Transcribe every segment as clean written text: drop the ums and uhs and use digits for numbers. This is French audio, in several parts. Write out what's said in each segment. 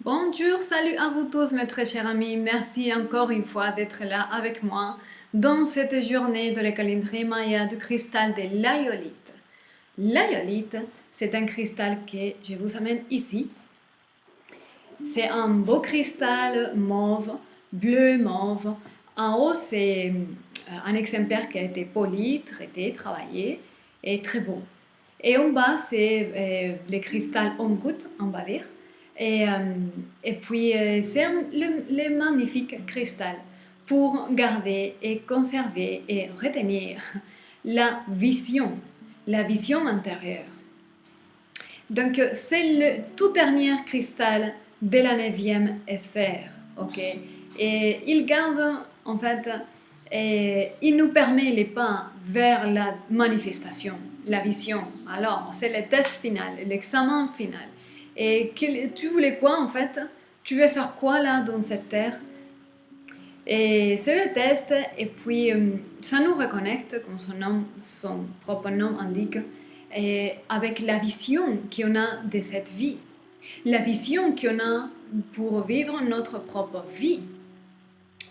Bonjour, salut à vous tous mes très chers amis, merci encore une fois d'être là avec moi dans cette journée de la calendrier Maya du cristal de l'aïolite. L'aïolite, c'est un cristal que je vous amène ici. C'est un beau cristal mauve, bleu mauve. En haut, c'est un exemplaire qui a été poli, traité, travaillé et très beau. Et en bas, c'est le cristal en brut, on va dire. Et puis, c'est le magnifique cristal pour garder et conserver et retenir la vision intérieure. Donc, c'est le tout dernier cristal de la 9e sphère, ok? Et il garde, en fait, il nous permet les pas vers la manifestation, la vision. Alors, c'est le test final, l'examen final. Et tu voulais quoi, en fait? Tu veux faire quoi, là, dans cette terre? Et c'est le test, et puis ça nous reconnecte, comme son propre nom indique, avec la vision qu'on a de cette vie, la vision qu'on a pour vivre notre propre vie.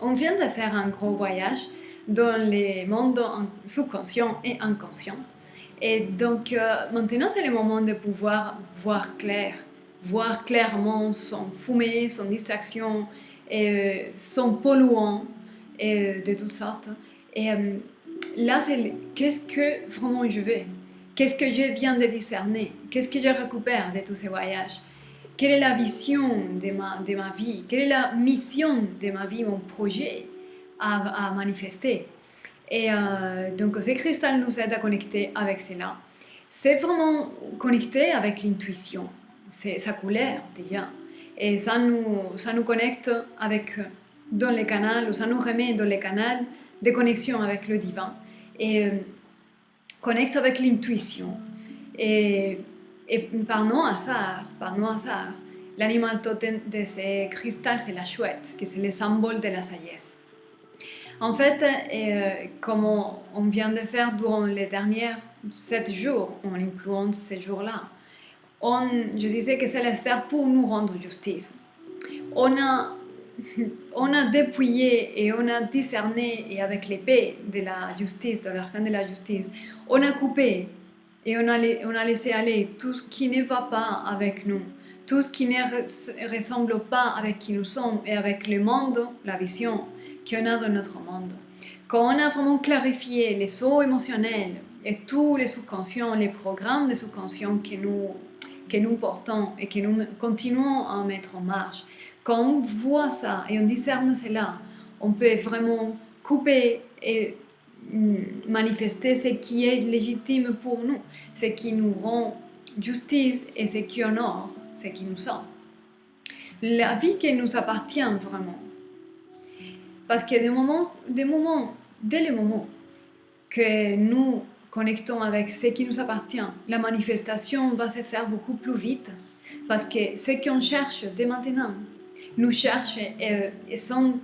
On vient de faire un gros voyage dans les mondes subconscient et inconscient. Et donc maintenant c'est le moment de pouvoir voir clair, voir clairement son fumée, son distraction, son polluant de toutes sortes. Et là c'est qu'est-ce que vraiment je veux, qu'est-ce que je viens de discerner, qu'est-ce que je récupère de tous ces voyages. Quelle est la vision de ma vie? Quelle est la mission de ma vie, mon projet à manifester? Et donc, ce cristal nous aide à connecter avec cela. C'est vraiment connecté avec l'intuition. C'est sa couleur, déjà. Et ça nous connecte avec, dans le canal, ou ça nous remet dans le canal de connexion avec le divin. Et connecte avec l'intuition. Et par non hasard, l'animal totem de ce cristal, c'est la chouette, qui c'est le symbole de la sagesse. En fait, comme on vient de faire durant les derniers 7 jours, en incluant ces jours-là, je disais que c'est la sphère pour nous rendre justice. On a dépouillé et on a discerné, et avec l'épée de la justice, de l'arcane de la justice, on a coupé et on a laissé aller tout ce qui ne va pas avec nous, tout ce qui ne ressemble pas avec qui nous sommes et avec le monde, la vision qu'on a dans notre monde. Quand on a vraiment clarifié les sauts émotionnels et tous les subconscients, les programmes de subconscients que nous portons et que nous continuons à mettre en marche, quand on voit ça et on discerne cela, on peut vraiment couper et manifester ce qui est légitime pour nous, ce qui nous rend justice et ce qui honore ce qui nous sommes. La vie qui nous appartient vraiment. Parce que dès le moment que nous connectons avec ce qui nous appartient, la manifestation va se faire beaucoup plus vite. Parce que ce qu'on cherche dès maintenant, nous cherchent et sont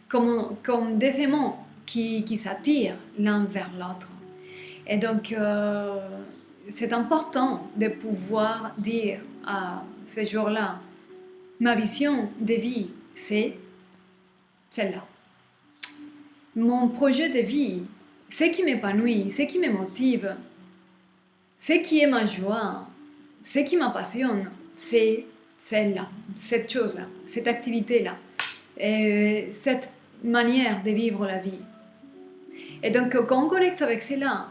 comme des aimants qui s'attirent l'un vers l'autre. Et donc, c'est important de pouvoir dire à ce jour-là, ma vision de vie, c'est celle-là. Mon projet de vie, ce qui m'épanouit, ce qui me motive, ce qui est ma joie, ce qui m'appassionne, c'est celle-là, cette chose-là, cette activité-là, cette manière de vivre la vie. Et donc, quand on connecte avec cela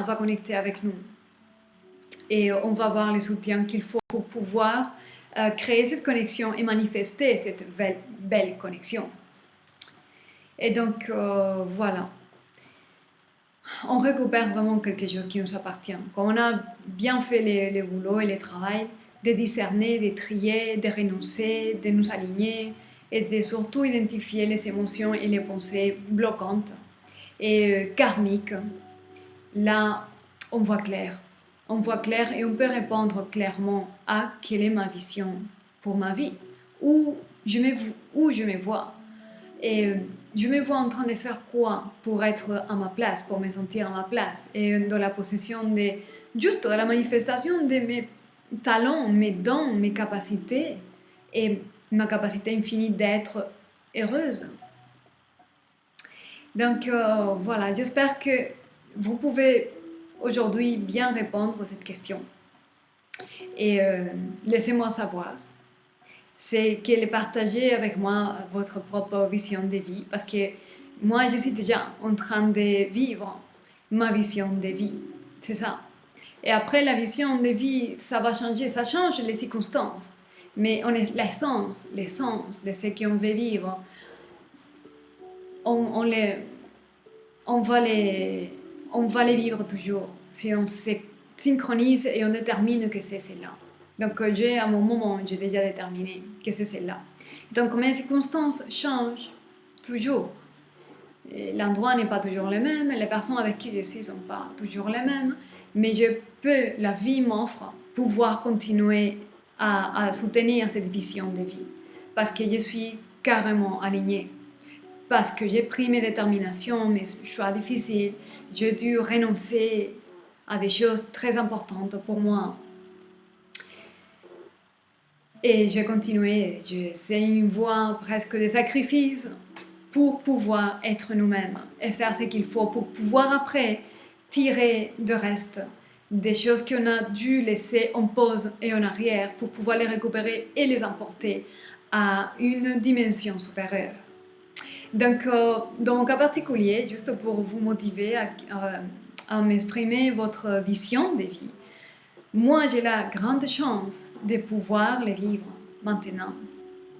va connecter avec nous. Et on va avoir les soutiens qu'il faut pour pouvoir créer cette connexion et manifester cette belle connexion. Et donc, voilà. On récupère vraiment quelque chose qui nous appartient. Quand on a bien fait le boulot et le travail, de discerner, de trier, de renoncer, de nous aligner et de surtout identifier les émotions et les pensées bloquantes et karmiques, là, on voit clair. On voit clair et on peut répondre clairement à quelle est ma vision pour ma vie, où je me vois. Et je me vois en train de faire quoi pour être à ma place, pour me sentir à ma place et dans la possession de la manifestation de mes talents, mes dons, mes capacités et ma capacité infinie d'être heureuse. Donc voilà, j'espère que vous pouvez aujourd'hui bien répondre à cette question. Et laissez-moi savoir. C'est qu'elle est partagée avec moi votre propre vision de vie, parce que moi, je suis déjà en train de vivre ma vision de vie. C'est ça. Et après, la vision de vie, ça va changer. Ça change les circonstances. Mais l'essence de ce qu'on veut vivre, on va les vivre toujours. Si on se synchronise et on détermine que c'est cela. Donc, à mon moment, j'ai déjà déterminé que c'est cela. Donc, mes circonstances changent toujours. L'endroit n'est pas toujours le même, les personnes avec qui je suis ne sont pas toujours les mêmes, mais la vie m'offre pouvoir continuer à soutenir cette vision de vie, parce que je suis carrément alignée, parce que j'ai pris mes déterminations, mes choix difficiles, j'ai dû renoncer à des choses très importantes pour moi. Et j'ai continué, c'est une voie presque de sacrifice pour pouvoir être nous-mêmes et faire ce qu'il faut pour pouvoir après tirer de reste des choses qu'on a dû laisser en pause et en arrière pour pouvoir les récupérer et les emporter à une dimension supérieure. Donc, dans mon cas particulier, juste pour vous motiver à m'exprimer votre vision de vie, moi, j'ai la grande chance de pouvoir les vivre maintenant.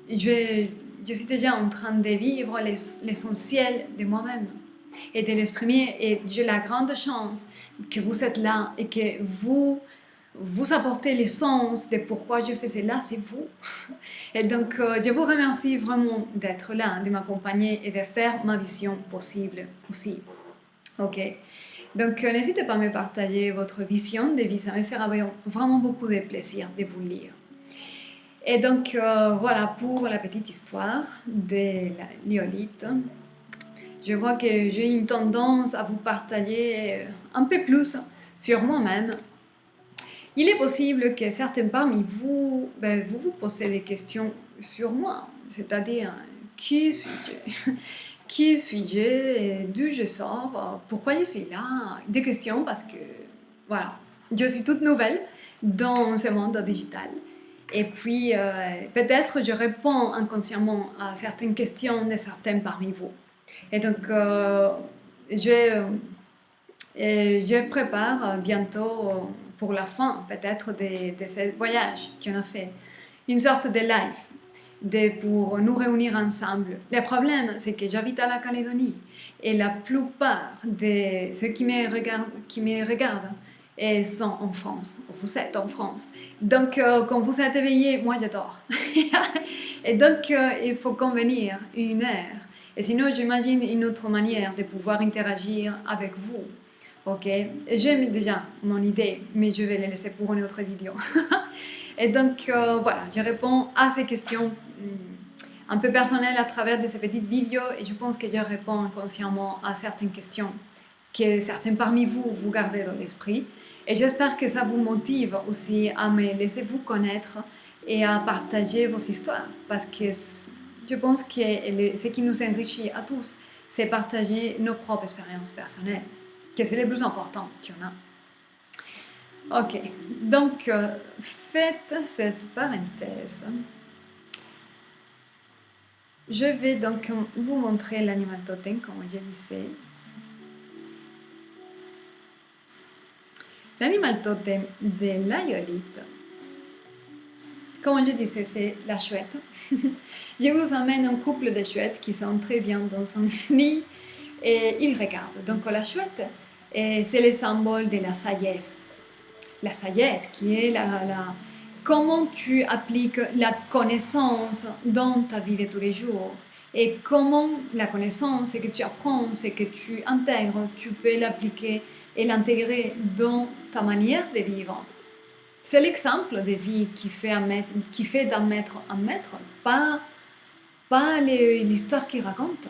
Je suis déjà en train de vivre l'essentiel de moi-même et de l'exprimer. Et j'ai la grande chance que vous êtes là et que vous apportez l'essence de pourquoi je fais cela, c'est vous. Et donc, je vous remercie vraiment d'être là, de m'accompagner et de faire ma vision possible aussi. Ok? Donc, n'hésitez pas à me partager votre vision de vie, ça me fera vraiment beaucoup de plaisir de vous lire. Et donc, voilà pour la petite histoire de la lhyolite. Je vois que j'ai une tendance à vous partager un peu plus sur moi-même. Il est possible que certains parmi vous, vous posez des questions sur moi, c'est-à-dire qui suis-je? Qui suis-je? D'où je sors? Pourquoi je suis là? Des questions parce que, voilà, je suis toute nouvelle dans ce monde digital. Et puis, peut-être je réponds inconsciemment à certaines questions de certains parmi vous. Et donc, je prépare bientôt pour la fin, peut-être, de ce voyage qu'on a fait, une sorte de live pour nous réunir ensemble. Le problème, c'est que j'habite à la Calédonie et la plupart de ceux qui me regardent sont en France. Vous êtes en France. Donc, quand vous êtes éveillés, moi j'adore. Et donc, il faut convenir une heure. Et sinon, j'imagine une autre manière de pouvoir interagir avec vous. Ok, j'ai déjà mon idée, mais je vais la laisser pour une autre vidéo. Et donc, voilà, je réponds à ces questions un peu personnelles à travers de ces petites vidéos et je pense que je réponds inconsciemment à certaines questions que certains parmi vous gardez dans l'esprit. Et j'espère que ça vous motive aussi à me laisser vous connaître et à partager vos histoires parce que je pense que ce qui nous enrichit à tous, c'est partager nos propres expériences personnelles, que c'est le plus important qu'il y en a. Ok, donc faites cette parenthèse. Je vais donc vous montrer l'animal totem, comme je disais. L'animal totem de la lhyolite, comme je disais, c'est la chouette. Je vous emmène un couple de chouettes qui sont très bien dans son nid et ils regardent. Donc la chouette, c'est le symbole de la sagesse. La sagesse qui est comment tu appliques la connaissance dans ta vie de tous les jours et comment la connaissance, ce que tu apprends, ce que tu intègres, tu peux l'appliquer et l'intégrer dans ta manière de vivre. C'est l'exemple de vie qui fait d'un maître un maître, pas l'histoire qu'il raconte.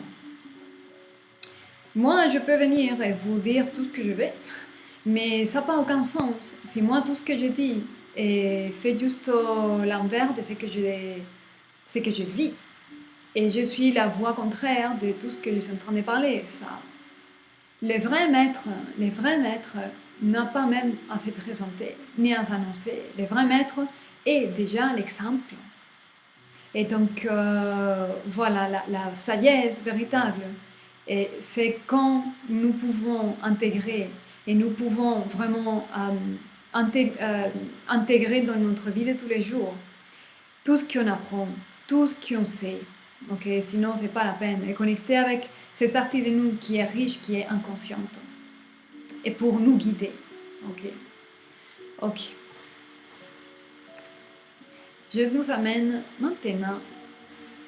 Moi, je peux venir et vous dire tout ce que je veux, mais ça n'a pas aucun sens. Si moi, tout ce que je dis fait juste l'envers de ce que c'est que je vis. Et je suis la voix contraire de tout ce que je suis en train de parler. Ça. Les vrais maîtres n'ont pas même à se présenter, ni à s'annoncer. Les vrais maîtres est déjà l'exemple. Et donc, voilà, la sagesse véritable. Et c'est quand nous pouvons intégrer, et nous pouvons vraiment intégrer dans notre vie de tous les jours tout ce qu'on apprend, tout ce qu'on sait. Okay? Sinon, ce n'est pas la peine. Et connecter avec cette partie de nous qui est riche, qui est inconsciente. Et pour nous guider. Ok. Je vous amène maintenant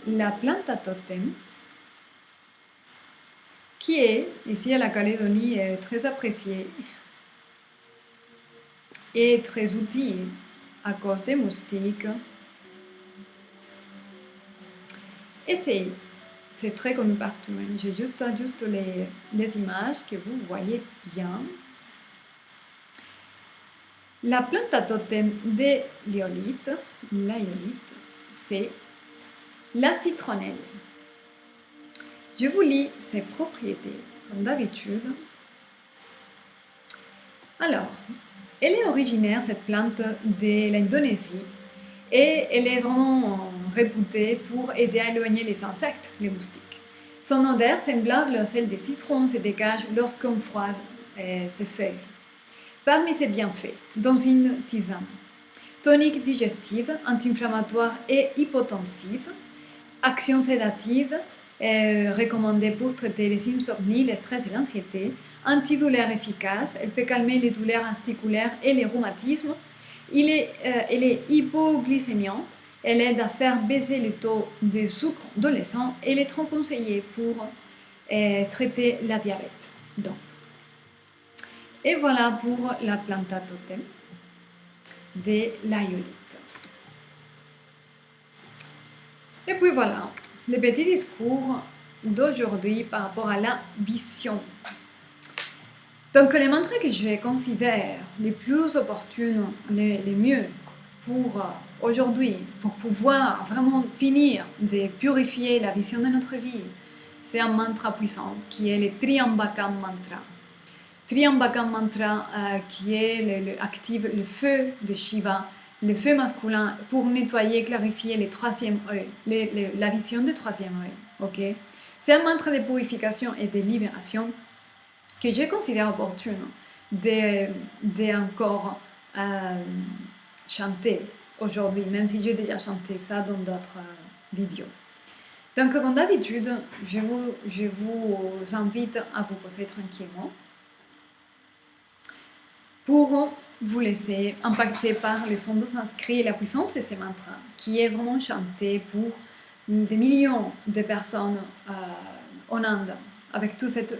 la plante à totem, qui est, ici à la Calédonie, très appréciée et très utile à cause des moustiques. Et c'est très connu partout. J'ai juste les images que vous voyez bien. La plante à totem de l'hyolite, c'est la citronnelle. Je vous lis ses propriétés, comme d'habitude. Alors, elle est originaire, cette plante, de l'Indonésie, et elle est vraiment réputée pour aider à éloigner les insectes, les moustiques. Son odeur, semblable à celle des citrons, se dégage lorsqu'on froisse ses feuilles. Parmi ses bienfaits, dans une tisane, tonique digestive, anti-inflammatoire et hypotensive, action sédative, recommandée pour traiter les insomnies, le stress et l'anxiété, antidouleur efficace, elle peut calmer les douleurs articulaires et les rhumatismes, elle est hypoglycémiante, elle aide à faire baisser le taux de sucre dans le sang et elle est trop conseillée pour traiter la diabète. Donc, et voilà pour la planta totem de l'hyolite. Et puis voilà, le petit discours d'aujourd'hui par rapport à la vision. Donc les mantras que je considère les plus opportuns, les mieux pour aujourd'hui, pour pouvoir vraiment finir de purifier la vision de notre vie, c'est un mantra puissant qui est le Triambakam Mantra. Triambakam Mantra qui active le feu de Shiva, le feu masculin pour nettoyer et clarifier le troisième œil, la vision du troisième œil. Okay? C'est un mantra de purification et de libération que je considère opportun de encore chanter aujourd'hui, même si j'ai déjà chanté ça dans d'autres vidéos. Donc, comme d'habitude, je vous invite à vous poser tranquillement pour vous laisser impacter par le son de sanskrit et la puissance de ces mantras, qui est vraiment chanté pour des millions de personnes en Inde, avec toute cette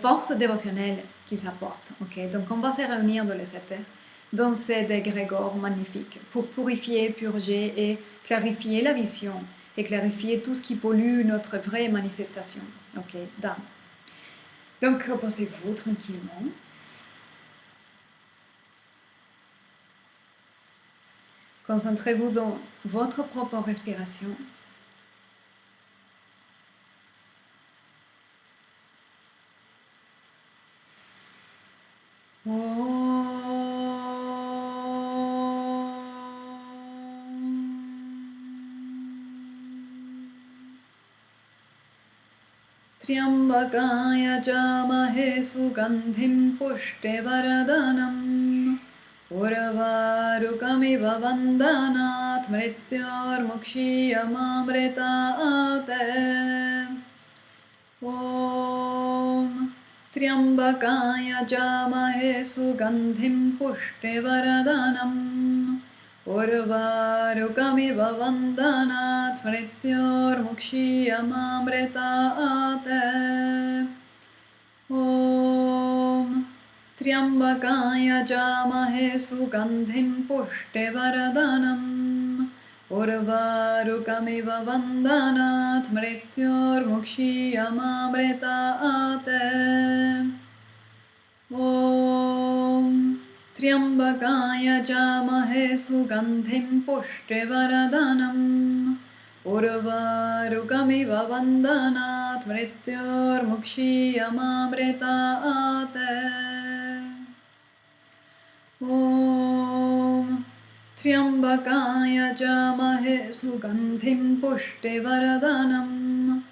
force dévotionnelle qu'ils apportent. Okay? Donc on va se réunir dans cet égrégore magnifique pour purifier, purger et clarifier la vision et clarifier tout ce qui pollue notre vraie manifestation. Okay? Donc reposez-vous tranquillement. Concentrez-vous dans votre propre respiration. Triambakaya jamahe sugandhim pushtivaradhanam Urvarukamiva vandanat mrityurmukshiyamamritate Om Triambakaya jamahe sugandhim pushtivaradhanam Urvarukamiva vandanat mrityurmukshiyamamritate Om Triambakaya jamahe sugandhim pushtivaradhanam Urvarukamiva vandanat mrityurmukshiyamamritate Om Triambakaya jamahe sugandhim pushtivaradhanam Urvarukamiva vandanat mrityormukshiyamamritate. Om Triambakaya Jamahe Sugandhim Pushtivaradhanam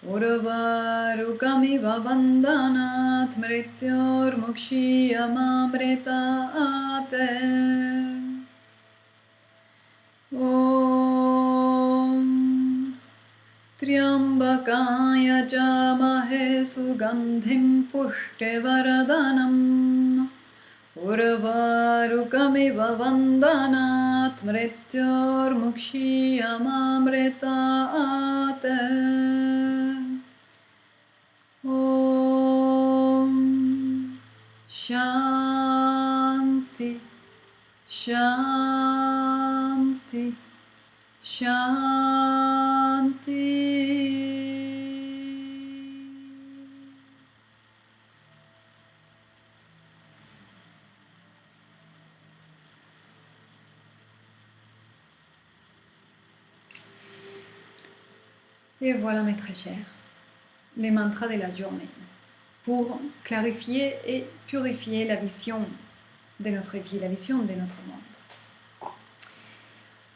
Urvarukamiva vandanat mrityormukshiyamamritate. Om Triambakaya Jamahe Sugandhim Pushtivaradhanam Urvarukamiva vandanat mrityormukshiyamamritate. Om Shanti Shanti Shanti. Et voilà mes très chers, les mantras de la journée pour clarifier et purifier la vision de notre vie, la vision de notre monde.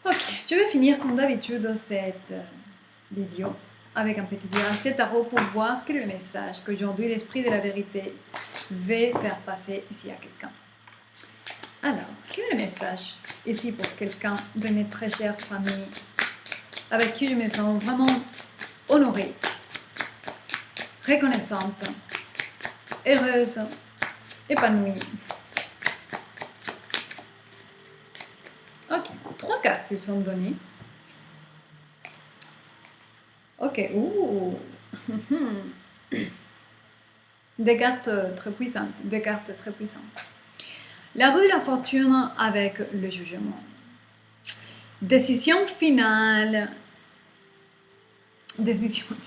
Ok, je vais finir comme d'habitude cette vidéo avec un petit tirage tarot pour voir quel est le message qu'aujourd'hui l'esprit de la vérité veut faire passer ici à quelqu'un. Alors, quel est le message ici pour quelqu'un de mes très chères familles avec qui je me sens vraiment honorée, reconnaissante, heureuse, épanouie. Ok, 3 cartes ils sont données. Ok, ouh. Des cartes très puissantes, des cartes très puissantes. La roue de la fortune avec le jugement. Décision finale.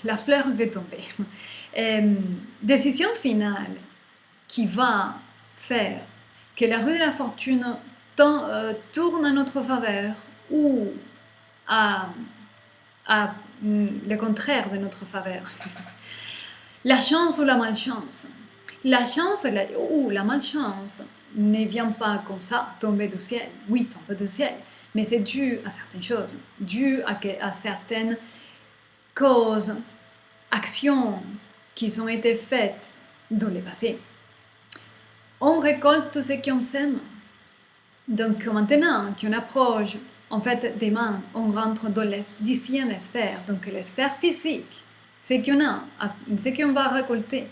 La fleur va tomber. Décision finale qui va faire que la roue de la fortune tourne à notre faveur ou à le contraire de notre faveur. La chance ou la malchance. La chance ou la malchance ne vient pas comme ça tomber du ciel. Oui, tomber du ciel, mais c'est dû à certaines choses, dû à certaines causes, actions qui ont été faites dans le passé. On récolte ce qu'on sème. Donc maintenant qu'on approche, en fait, demain, on rentre dans la 10e sphère, donc la sphère physique. Ce qu'on va récolter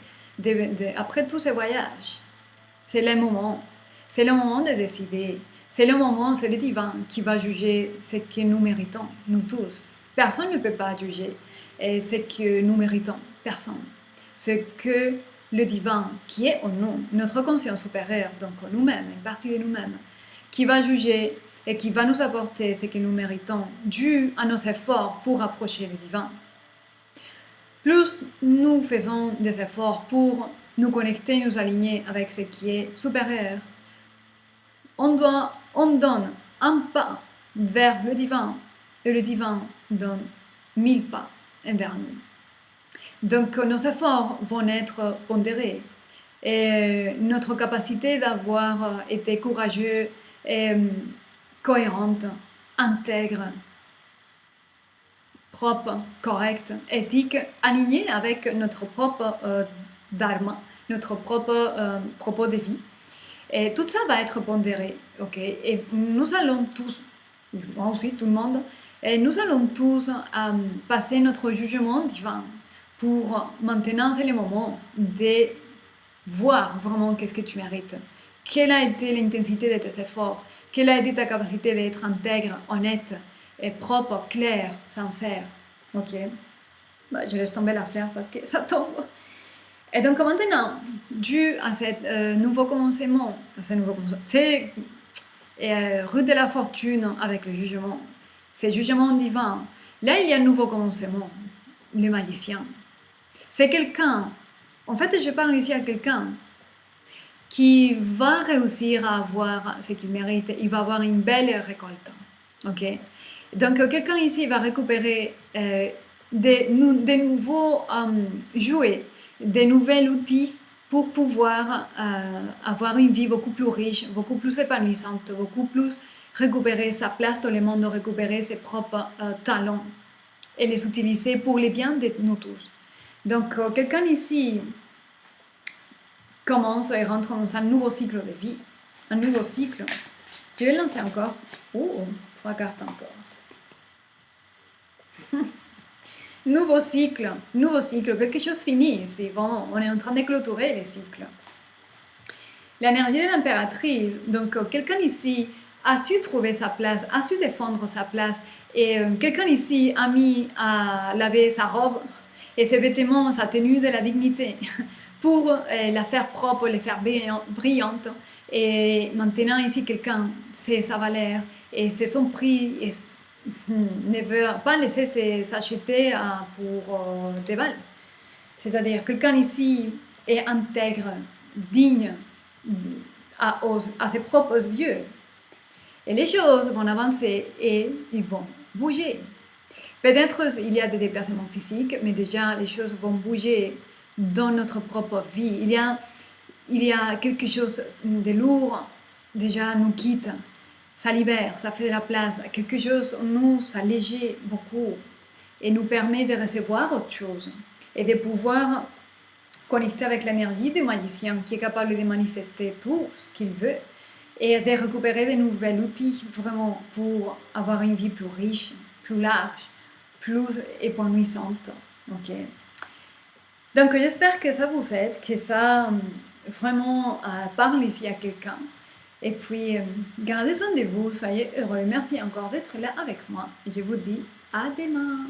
après tous ces voyages, c'est le moment. C'est le moment de décider. C'est le moment, c'est le divin qui va juger ce que nous méritons, nous tous. Personne ne peut pas juger ce que nous méritons. Personne. Ce que le divin, qui est en nous, notre conscience supérieure, donc en nous-mêmes, une partie de nous-mêmes, qui va juger et qui va nous apporter ce que nous méritons, dû à nos efforts pour approcher le divin. Plus nous faisons des efforts pour nous connecter, nous aligner avec ce qui est supérieur, on donne un pas vers le divin et le divin donne 1000 pas envers nous. Donc nos efforts vont être pondérés et notre capacité d'avoir été courageux et cohérente, intègre, propre, correcte, éthique, alignée avec notre propre dharma, notre propre propos de vie. Et tout ça va être pondéré, ok? Et nous allons tous, moi aussi, tout le monde, et nous allons tous passer notre jugement divin pour maintenant, c'est le moment de voir vraiment qu'est-ce que tu mérites. Quelle a été l'intensité de tes efforts? Quelle a été ta capacité d'être intègre, honnête, et propre, clair, sincère? Ok. Bah, je laisse tomber la fleur parce que ça tombe. Et donc maintenant, dû à ce nouveau commencement, c'est route de la fortune avec le jugement, c'est jugement divin. Là, il y a un nouveau commencement, le magicien. C'est quelqu'un, en fait, je parle ici à quelqu'un qui va réussir à avoir ce qu'il mérite. Il va avoir une belle récolte, ok? Donc, quelqu'un ici va récupérer des nouveaux jouets, des nouveaux outils pour pouvoir avoir une vie beaucoup plus riche, beaucoup plus épanouissante, beaucoup plus récupérer sa place dans le monde, récupérer ses propres talents et les utiliser pour le bien de nous tous. Donc, quelqu'un ici commence et rentre dans un nouveau cycle de vie, un nouveau cycle. Je vais lancer encore. Oh, 3 cartes encore. Nouveau cycle, quelque chose finit ici. Bon, on est en train de clôturer les cycles. L'énergie de l'impératrice, donc quelqu'un ici a su trouver sa place, a su défendre sa place, et quelqu'un ici a mis à laver sa robe et ses vêtements, sa tenue de la dignité pour la faire propre, la faire brillante. Et maintenant ici quelqu'un sait sa valeur et c'est son prix et ne veut pas laisser s'acheter pour des balles. C'est-à-dire quelqu'un ici est intègre, digne à ses propres yeux. Et les choses vont avancer et ils vont bouger. Peut-être il y a des déplacements physiques, mais déjà les choses vont bouger dans notre propre vie. Il y a quelque chose de lourd, déjà nous quitte. Ça libère, ça fait de la place. Quelque chose nous allège beaucoup et nous permet de recevoir autre chose et de pouvoir connecter avec l'énergie du magicien qui est capable de manifester tout ce qu'il veut et de récupérer de nouveaux outils vraiment pour avoir une vie plus riche, plus large, plus épanouissante. Ok. Donc j'espère que ça vous aide, que ça vraiment parle ici à quelqu'un. Et puis, gardez soin de vous, soyez heureux. Merci encore d'être là avec moi. Et je vous dis à demain.